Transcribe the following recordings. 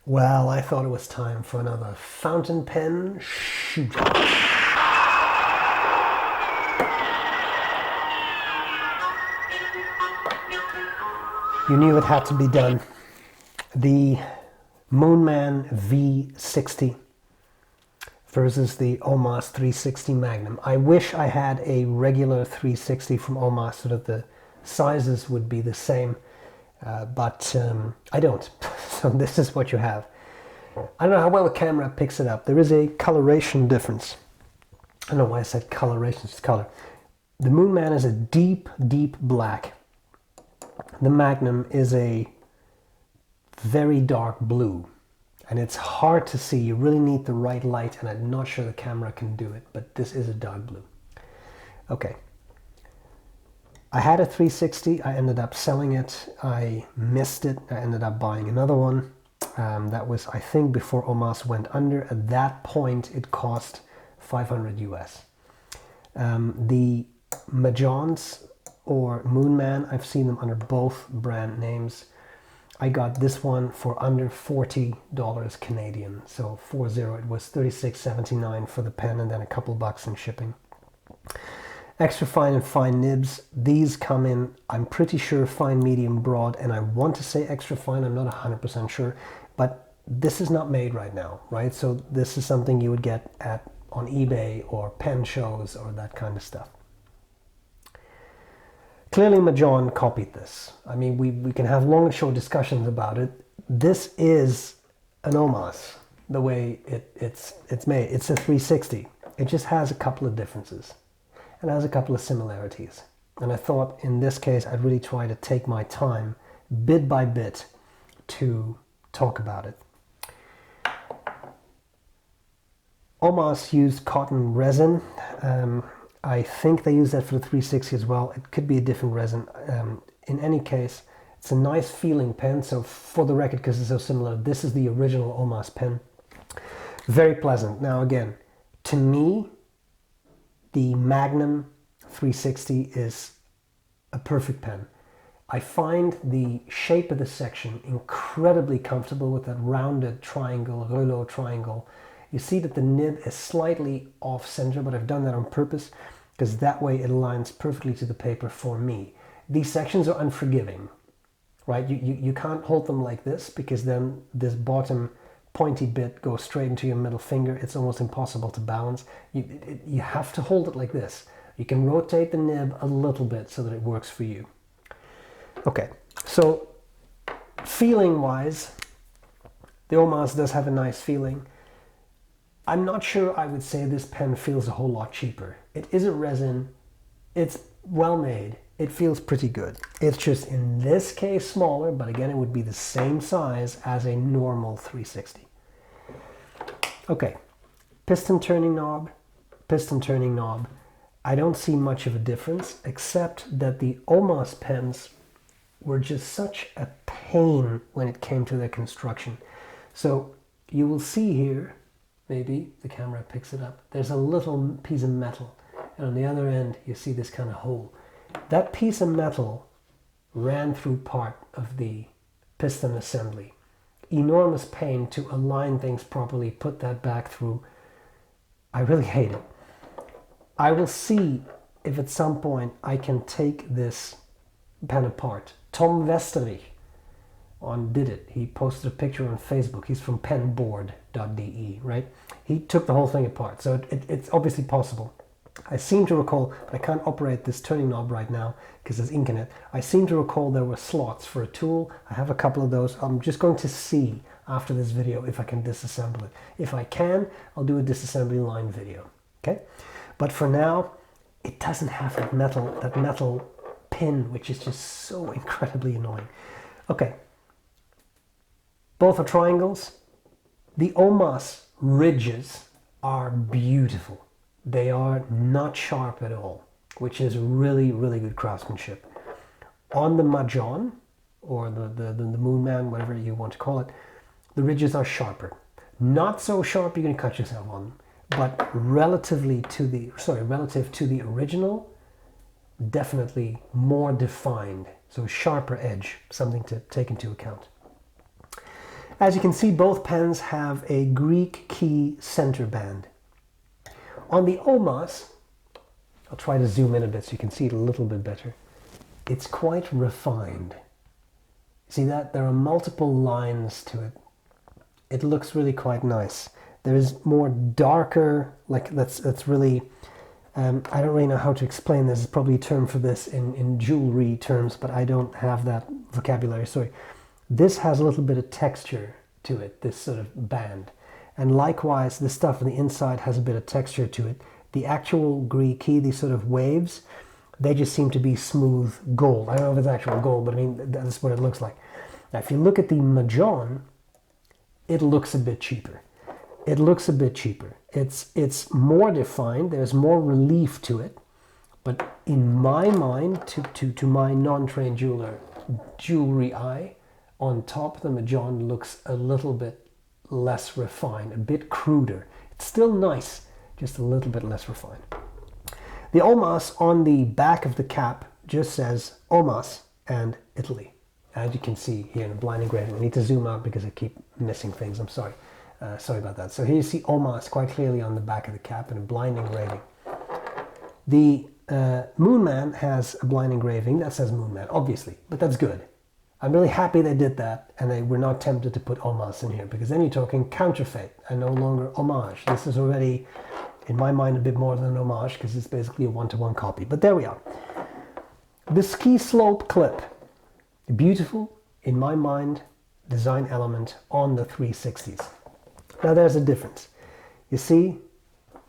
Well, I thought it was time for another fountain pen shootout. You knew it had to be done. The Moonman V60 versus the OMAS 360 Magnum. I wish I had a regular 360 from OMAS so that the sizes would be the same, but I don't. So this is what you have. I don't know how well the camera picks it up. There is a coloration difference. I don't know why I said coloration, it's color. The Moonman is a deep, deep black. The Magnum is a very dark blue. And it's hard to see. You really need the right light, and I'm not sure the camera can do it, but this is a dark blue. Okay. I had a 360. I ended up selling it. I missed it. I ended up buying another one. That was, I think, before OMAS went under. At that point, it cost 500 US. The Mahjons or Moonman, I've seen them under both brand names. I got this one for under $40 Canadian. So 40, it was $36.79 for the pen and then a couple bucks in shipping. Extra fine and fine nibs. These come in, I'm pretty sure, fine, medium, broad, and I want to say extra fine. I'm not 100% sure, but this is not made right now, right? So this is something you would get on eBay or pen shows or that kind of stuff. Clearly Mahjong copied this. I mean, we can have long and short discussions about it. This is an OMAS, the way it's made. It's a 360. It just has a couple of differences and has a couple of similarities. And I thought in this case, I'd really try to take my time bit by bit to talk about it. OMAS used cotton resin. I think they use that for the 360 as well. It could be a different resin. In any case, it's a nice feeling pen. So for the record, because it's so similar, this is the original OMAS pen. Very pleasant. Now again, to me, the Magnum 360 is a perfect pen. I find the shape of the section incredibly comfortable with that rounded triangle, rouleau triangle. You see that the nib is slightly off center, but I've done that on purpose because that way it aligns perfectly to the paper for me. These sections are unforgiving, right? You can't hold them like this because then this bottom pointy bit goes straight into your middle finger. It's almost impossible to balance. You have to hold it like this. You can rotate the nib a little bit so that it works for you. Okay, so feeling wise, the OMAS does have a nice feeling. I'm not sure I would say this pen feels a whole lot cheaper. It is a resin, it's well made, it feels pretty good. It's just in this case smaller, but again it would be the same size as a normal 360. Okay, piston turning knob. I don't see much of a difference except that the OMAS pens were just such a pain when it came to their construction. So you will see here, maybe the camera picks it up, there's a little piece of metal, and on the other end you see this kind of hole. That piece of metal ran through part of the piston assembly. Enormous pain to align things properly, put that back through. I really hate it. I will see if at some point I can take this pen apart. Tom Westerich did it. He posted a picture on Facebook. He's from penboard.de, right? He took the whole thing apart. So it's obviously possible. I seem to recall, but I can't operate this turning knob right now because there's ink in it. I seem to recall there were slots for a tool. I have a couple of those. I'm just going to see after this video if I can disassemble it. If I can, I'll do a disassembly line video, okay? But for now, it doesn't have that metal pin, which is just so incredibly annoying. Okay. Both are triangles. The OMAS ridges are beautiful. They are not sharp at all, which is really, really good craftsmanship. On the Mahjong, or the Moonman, whatever you want to call it, the ridges are sharper. Not so sharp you're going to cut yourself on them, but relative to the original, definitely more defined. So sharper edge, something to take into account. As you can see, both pens have a Greek key center band. On the OMAS, I'll try to zoom in a bit so you can see it a little bit better. It's quite refined. See that? There are multiple lines to it. It looks really quite nice. There is more darker, like that's really, I don't really know how to explain this. There's probably a term for this in jewelry terms, but I don't have that vocabulary, sorry. This has a little bit of texture to it, this sort of band. And likewise, the stuff on the inside has a bit of texture to it. The actual Greek key, these sort of waves, they just seem to be smooth gold. I don't know if it's actual gold, but I mean, that's what it looks like. Now, if you look at the Mahjong, it looks a bit cheaper. It looks a bit cheaper. It's more defined, there's more relief to it, but in my mind, to my non-trained jewelry eye, on top the Mahjong looks a little bit less refined, a bit cruder. It's still nice, just a little bit less refined. The OMAS on the back of the cap just says OMAS and Italy. As you can see here in a blind engraving. I need to zoom out because I keep missing things. I'm sorry. Sorry about that. So here you see OMAS quite clearly on the back of the cap in a blind engraving. The Moonman has a blind engraving that says Moonman, obviously, but that's good. I'm really happy they did that and they were not tempted to put OMAS in here, because then you're talking counterfeit and no longer homage. This is already, in my mind, a bit more than an homage because it's basically a one-to-one copy. But there we are. The ski slope clip, beautiful, in my mind, design element on the 360s. Now there's a difference. You see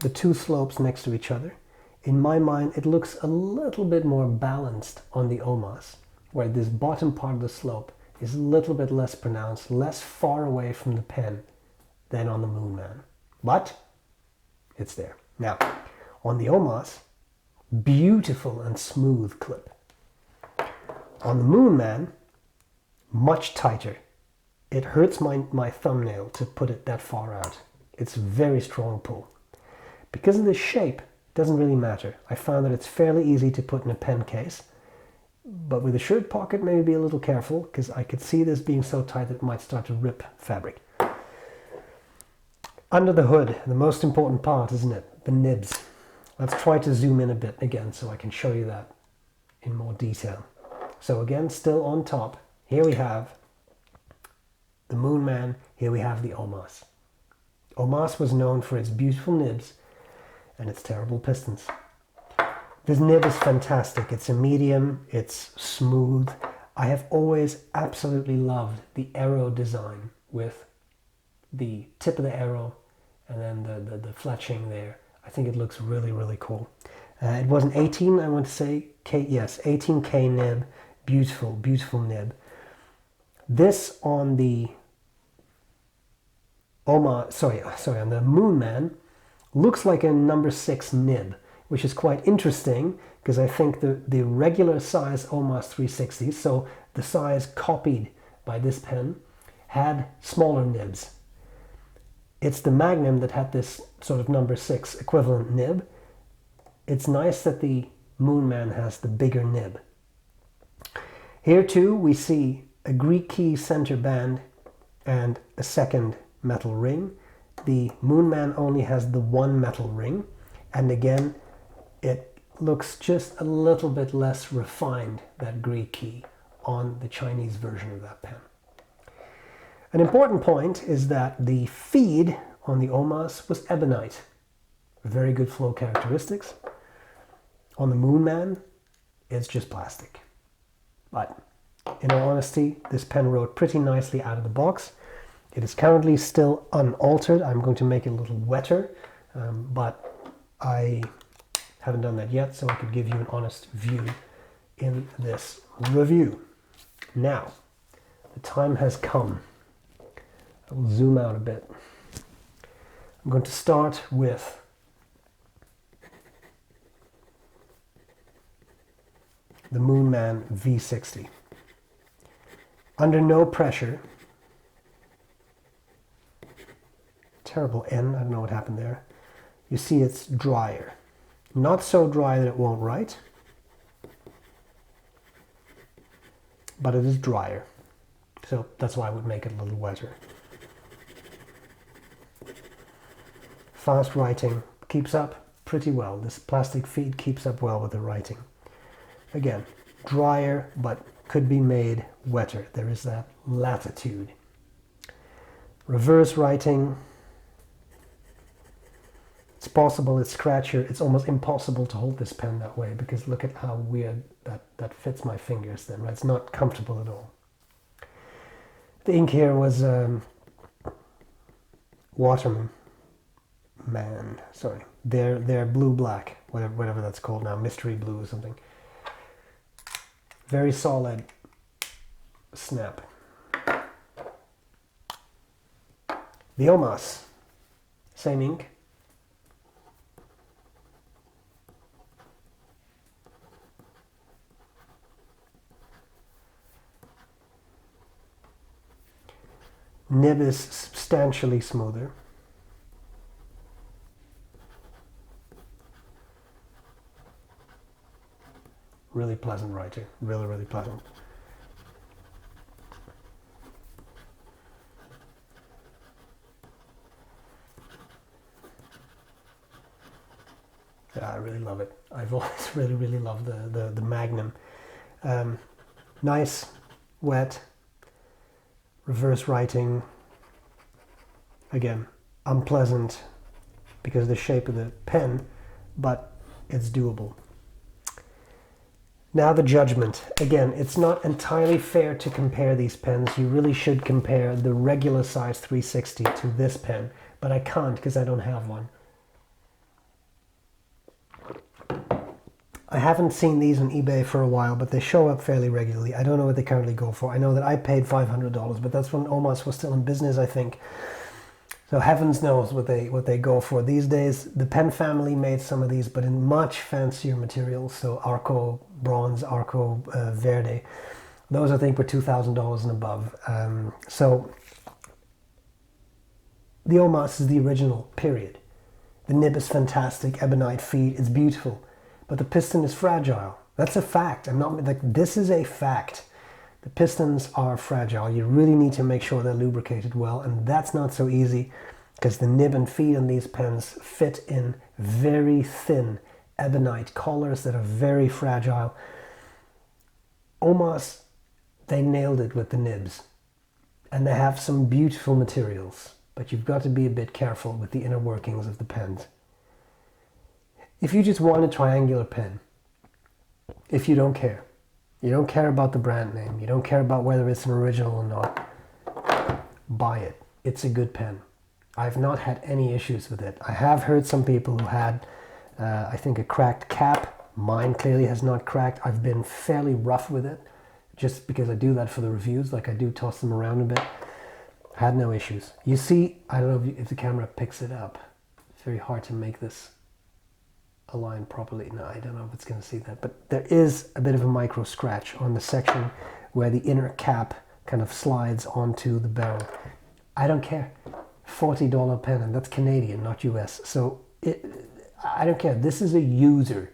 the two slopes next to each other. In my mind, it looks a little bit more balanced on the OMAS, where this bottom part of the slope is a little bit less pronounced, less far away from the pen than on the Moonman. But it's there. Now, on the OMAS, beautiful and smooth clip. On the Moonman, much tighter. It hurts my thumbnail to put it that far out. It's a very strong pull. Because of the shape, it doesn't really matter. I found that it's fairly easy to put in a pen case, but with a shirt pocket, maybe be a little careful, because I could see this being so tight that it might start to rip fabric. Under the hood, the most important part, isn't it? The nibs. Let's try to zoom in a bit again so I can show you that in more detail. So again, still on top, here we have the Moonman, here we have the OMAS. OMAS was known for its beautiful nibs and its terrible pistons. This nib is fantastic. It's a medium, it's smooth. I have always absolutely loved the arrow design with the tip of the arrow and then the fletching there. I think it looks really, really cool. It was an 18, I want to say, yes, 18K nib. Beautiful, beautiful nib. This on the on the Moonman looks like a number 6 nib, which is quite interesting because I think the regular size OMAS 360, so the size copied by this pen, had smaller nibs. It's the Magnum that had this sort of number 6 equivalent nib. It's nice that the Moonman has the bigger nib. Here too we see a Greek key center band and a second metal ring. The Moonman only has the one metal ring, and again it looks just a little bit less refined, that Greek key, on the Chinese version of that pen. An important point is that the feed on the OMAS was ebonite. Very good flow characteristics. On the Moonman, it's just plastic. But in all honesty, this pen wrote pretty nicely out of the box. It is currently still unaltered. I'm going to make it a little wetter, but I haven't done that yet, so I could give you an honest view in this review. Now, the time has come. I will zoom out a bit. I'm going to start with the Moonman V60. Under no pressure. Terrible N, I don't know what happened there. You see it's drier. Not so dry that it won't write, but it is drier. So that's why I would make it a little wetter. fast writing, keeps up pretty well. This plastic feed keeps up well with the writing. Again, drier, but could be made wetter. There is that latitude. Reverse writing, it's possible, it's scratchier. It's almost impossible to hold this pen that way because look at how weird that fits my fingers then, right? It's not comfortable at all. The ink here was Waterman, sorry. They're blue-black, whatever that's called now, mystery blue or something. Very solid snap. The OMAS, same ink. Nib is substantially smoother. Really pleasant writing, really, really pleasant. Yeah, I really love it. I've always really, really loved the Magnum. Nice, wet, reverse writing. Again, unpleasant because of the shape of the pen, but it's doable. Now the judgment. Again, it's not entirely fair to compare these pens. You really should compare the regular size 360 to this pen, but I can't because I don't have one. I haven't seen these on eBay for a while, but they show up fairly regularly. I don't know what they currently go for. I know that I paid $500, but that's when OMAS was still in business, I think. So heavens knows what they go for these days. The pen family made some of these, but in much fancier materials. So Arco Bronze, Arco Verde. Those I think were $2,000 and above. So the OMAS is the original, period. The nib is fantastic, ebonite feed, it's beautiful. But the piston is fragile. That's a fact. I'm not like, this is a fact. The pistons are fragile. You really need to make sure they're lubricated well, and that's not so easy because the nib and feed on these pens fit in very thin ebonite collars that are very fragile. OMAS, they nailed it with the nibs, and they have some beautiful materials, but you've got to be a bit careful with the inner workings of the pens. If you just want a triangular pen, if you don't care about the brand name, you don't care about whether it's an original or not, buy it. It's a good pen. I've not had any issues with it. I have heard some people who had, I think, a cracked cap. Mine clearly has not cracked. I've been fairly rough with it, just because I do that for the reviews, like I do toss them around a bit. Had no issues. You see, I don't know if the camera picks it up. It's very hard to make this align properly. No, I don't know if it's going to see that, but there is a bit of a micro scratch on the section where the inner cap kind of slides onto the barrel. I don't care. $40 pen, and that's Canadian, not US. So I don't care. This is a user.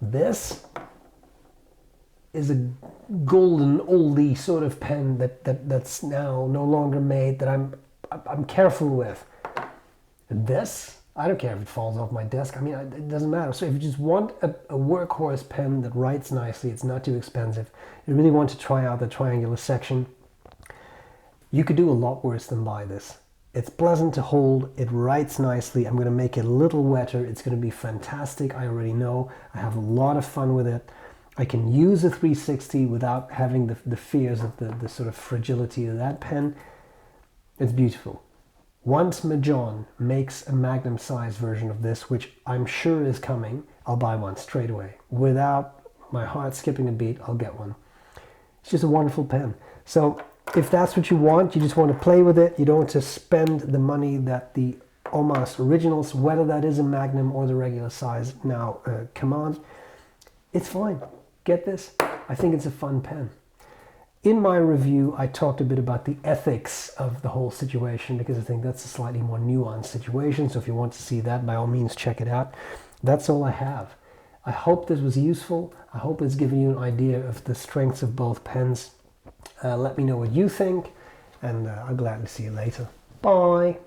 This is a golden oldie sort of pen that's now no longer made, that I'm careful with. This, I don't care if it falls off my desk. I mean, it doesn't matter. So if you just want a workhorse pen that writes nicely, it's not too expensive, you really want to try out the triangular section, you could do a lot worse than buy this. It's pleasant to hold, it writes nicely. I'm going to make it a little wetter. It's going to be fantastic, I already know. I have a lot of fun with it. I can use a 360 without having the fears of the sort of fragility of that pen. It's beautiful. Once Majon makes a Magnum size version of this, which I'm sure is coming, I'll buy one straight away. Without my heart skipping a beat, I'll get one. It's just a wonderful pen. So if that's what you want, you just want to play with it, you don't want to spend the money that the OMAS originals, whether that is a Magnum or the regular size, now command, it's fine. Get this. I think it's a fun pen. In my review, I talked a bit about the ethics of the whole situation because I think that's a slightly more nuanced situation. So if you want to see that, by all means, check it out. That's all I have. I hope this was useful. I hope it's given you an idea of the strengths of both pens. Let me know what you think, and I'll gladly see you later. Bye.